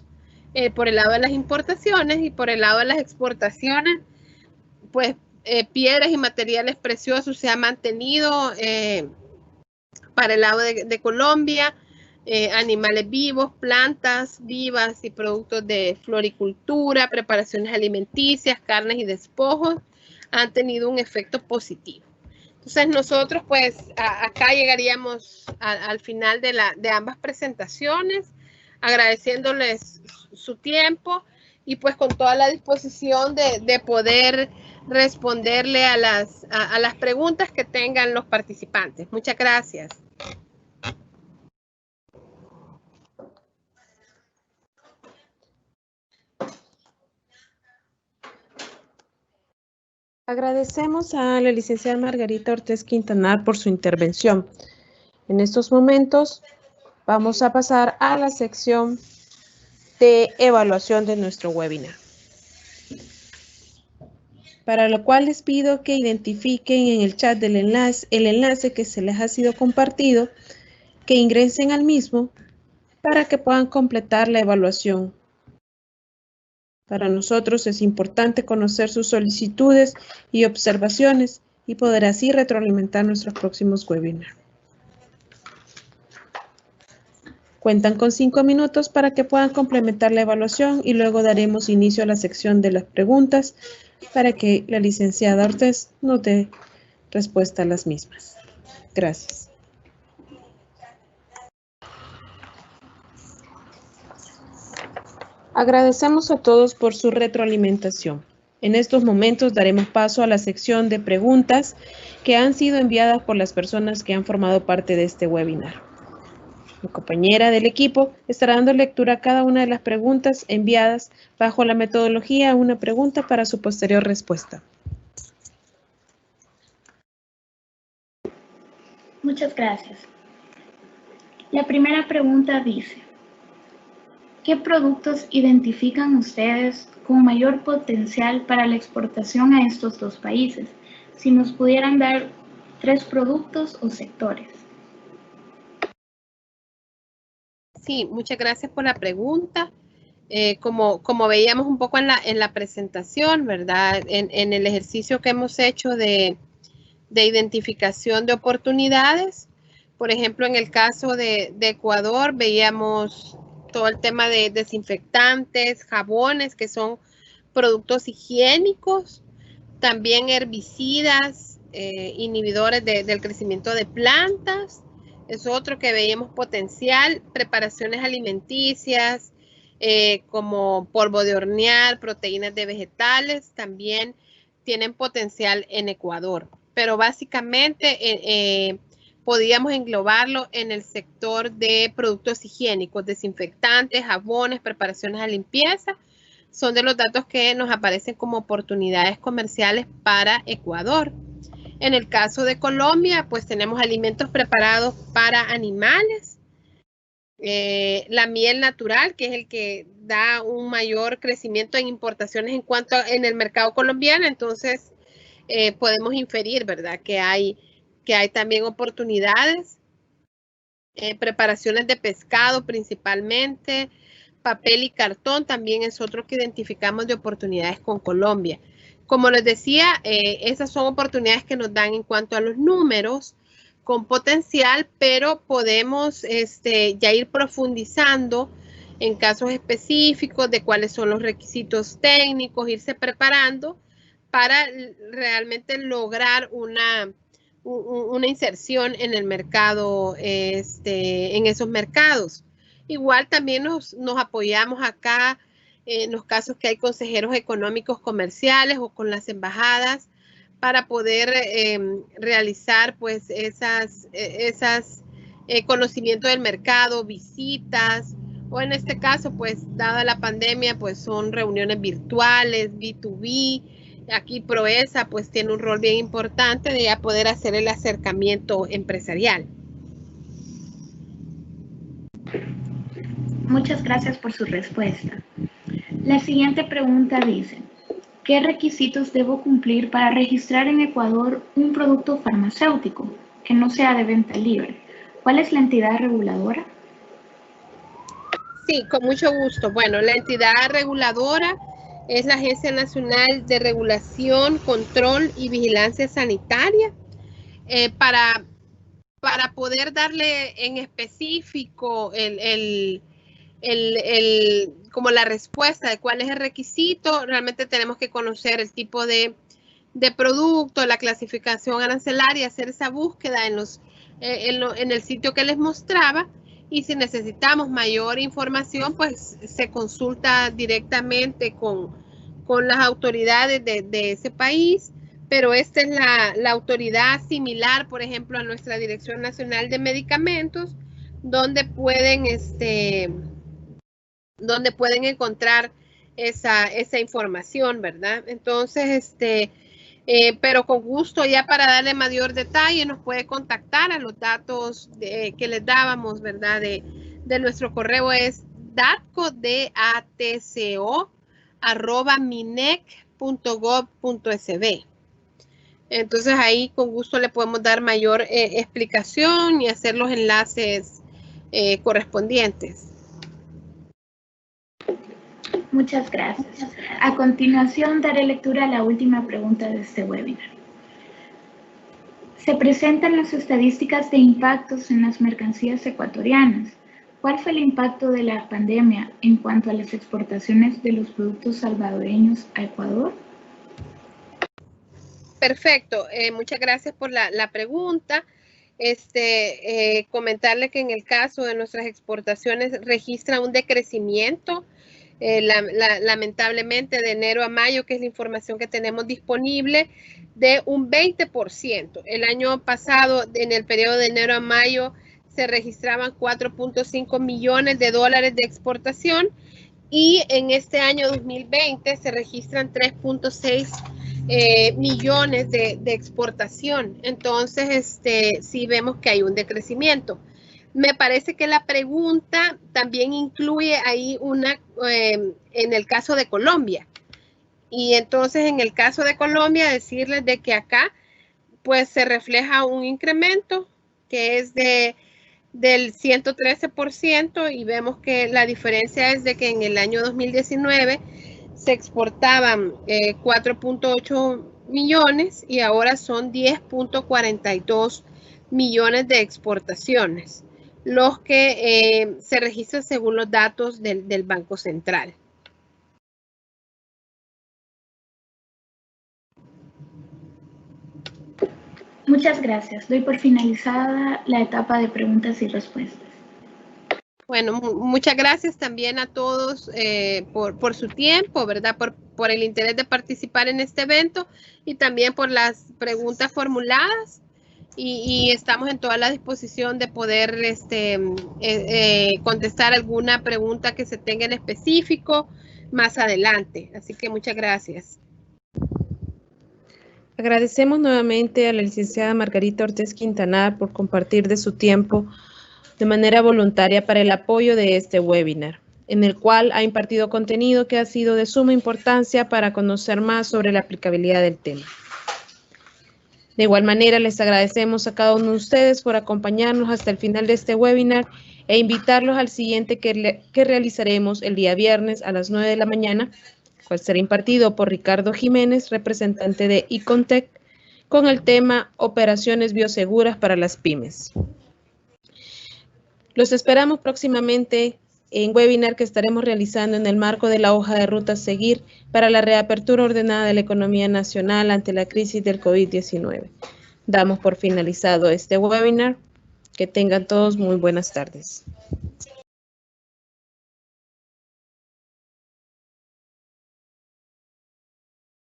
Por el lado de las importaciones y por el lado de las exportaciones, pues piedras y materiales preciosos se han mantenido para el lado de Colombia, animales vivos, plantas vivas y productos de floricultura, preparaciones alimenticias, carnes y despojos han tenido un efecto positivo. Entonces nosotros pues acá llegaríamos al final de ambas presentaciones, agradeciéndoles su tiempo y pues con toda la disposición de poder responderle a las preguntas que tengan los participantes. Muchas gracias. Agradecemos a la licenciada Margarita Ortiz Quintanar por su intervención. En estos momentos vamos a pasar a la sección de evaluación de nuestro webinar, para lo cual les pido que identifiquen en el chat del enlace, el enlace que se les ha sido compartido, que ingresen al mismo para que puedan completar la evaluación. Para nosotros es importante conocer sus solicitudes y observaciones y poder así retroalimentar nuestros próximos webinars. Cuentan con 5 minutos para que puedan complementar la evaluación y luego daremos inicio a la sección de las preguntas para que la licenciada Ortiz nos dé respuesta a las mismas. Gracias. Agradecemos a todos por su retroalimentación. En estos momentos daremos paso a la sección de preguntas que han sido enviadas por las personas que han formado parte de este webinar. Mi compañera del equipo estará dando lectura a cada una de las preguntas enviadas bajo la metodología una pregunta para su posterior respuesta. Muchas gracias. La primera pregunta dice: ¿qué productos identifican ustedes con mayor potencial para la exportación a estos dos países? Si nos pudieran dar 3 productos o sectores. Sí, muchas gracias por la pregunta. Como veíamos un poco en la presentación, ¿verdad? En el ejercicio que hemos hecho de identificación de oportunidades, por ejemplo, en el caso de Ecuador, veíamos todo el tema de desinfectantes, jabones, que son productos higiénicos, también herbicidas, inhibidores del crecimiento de plantas. Es otro que veíamos potencial, preparaciones alimenticias, como polvo de hornear, proteínas de vegetales, también tienen potencial en Ecuador. Pero básicamente podríamos englobarlo en el sector de productos higiénicos, desinfectantes, jabones, preparaciones de limpieza. Son de los datos que nos aparecen como oportunidades comerciales para Ecuador. En el caso de Colombia, pues tenemos alimentos preparados para animales, la miel natural, que es el que da un mayor crecimiento en importaciones en el mercado colombiano. Entonces, podemos inferir, ¿verdad?, que hay también oportunidades, preparaciones de pescado principalmente, papel y cartón también es otro que identificamos de oportunidades con Colombia. Como les decía, esas son oportunidades que nos dan en cuanto a los números con potencial, pero podemos ya ir profundizando en casos específicos de cuáles son los requisitos técnicos, irse preparando para realmente lograr una inserción en el mercado, en esos mercados. Igual también nos apoyamos acá en los casos que hay consejeros económicos comerciales o con las embajadas, para poder realizar pues esas conocimientos del mercado, visitas, o en este caso pues dada la pandemia pues son reuniones virtuales, B2B. Aquí Proesa pues tiene un rol bien importante de ya poder hacer el acercamiento empresarial. Muchas gracias por su respuesta. La siguiente pregunta dice, ¿qué requisitos debo cumplir para registrar en Ecuador un producto farmacéutico que no sea de venta libre? ¿Cuál es la entidad reguladora? Sí, con mucho gusto. Bueno, la entidad reguladora es la Agencia Nacional de Regulación, Control y Vigilancia Sanitaria. Para poder darle en específico como la respuesta de cuál es el requisito, realmente tenemos que conocer el tipo de producto, la clasificación arancelaria, hacer esa búsqueda en el sitio que les mostraba. Y si necesitamos mayor información, pues se consulta directamente con las autoridades de ese país. Pero esta es la autoridad similar, por ejemplo, a nuestra Dirección Nacional de Medicamentos, donde pueden encontrar esa información, ¿verdad? Entonces, pero con gusto, ya para darle mayor detalle, nos puede contactar a los datos que les dábamos, ¿verdad? De nuestro correo es datco@minec.gov.sb. Entonces ahí con gusto le podemos dar mayor explicación y hacer los enlaces correspondientes. Muchas gracias. A continuación daré lectura a la última pregunta de este webinar. Se presentan las estadísticas de impactos en las mercancías ecuatorianas. ¿Cuál fue el impacto de la pandemia en cuanto a las exportaciones de los productos salvadoreños a Ecuador? Perfecto, muchas gracias por la pregunta. Comentarle que en el caso de nuestras exportaciones registra un decrecimiento, lamentablemente de enero a mayo, que es la información que tenemos disponible, de un 20%. El año pasado, en el periodo de enero a mayo, se registraban 4.5 millones de dólares de exportación, y en este año 2020 se registran 3.6 millones de exportación. Entonces, sí vemos que hay un decrecimiento. Me parece que la pregunta también incluye ahí en el caso de Colombia. Y entonces, en el caso de Colombia, decirles de que acá, pues, se refleja un incremento que es del 113%, y vemos que la diferencia es de que en el año 2019 se exportaban 4.8 millones y ahora son 10.42 millones de exportaciones, los que se registran según los datos del Banco Central. Muchas gracias. Doy por finalizada la etapa de preguntas y respuestas. Bueno, muchas gracias también a todos por su tiempo, ¿verdad? Por el interés de participar en este evento y también por las preguntas formuladas. Y estamos en toda la disposición de poder contestar alguna pregunta que se tenga en específico más adelante. Así que muchas gracias. Agradecemos nuevamente a la licenciada Margarita Ortiz Quintanar por compartir de su tiempo de manera voluntaria para el apoyo de este webinar, en el cual ha impartido contenido que ha sido de suma importancia para conocer más sobre la aplicabilidad del tema. De igual manera, les agradecemos a cada uno de ustedes por acompañarnos hasta el final de este webinar e invitarlos al siguiente que realizaremos el día viernes a las 9 de la mañana, cual será impartido por Ricardo Jiménez, representante de Icontec, con el tema Operaciones bioseguras para las pymes. Los esperamos próximamente en webinar que estaremos realizando en el marco de la hoja de ruta a seguir para la reapertura ordenada de la economía nacional ante la crisis del COVID-19. Damos por finalizado este webinar. Que tengan todos muy buenas tardes.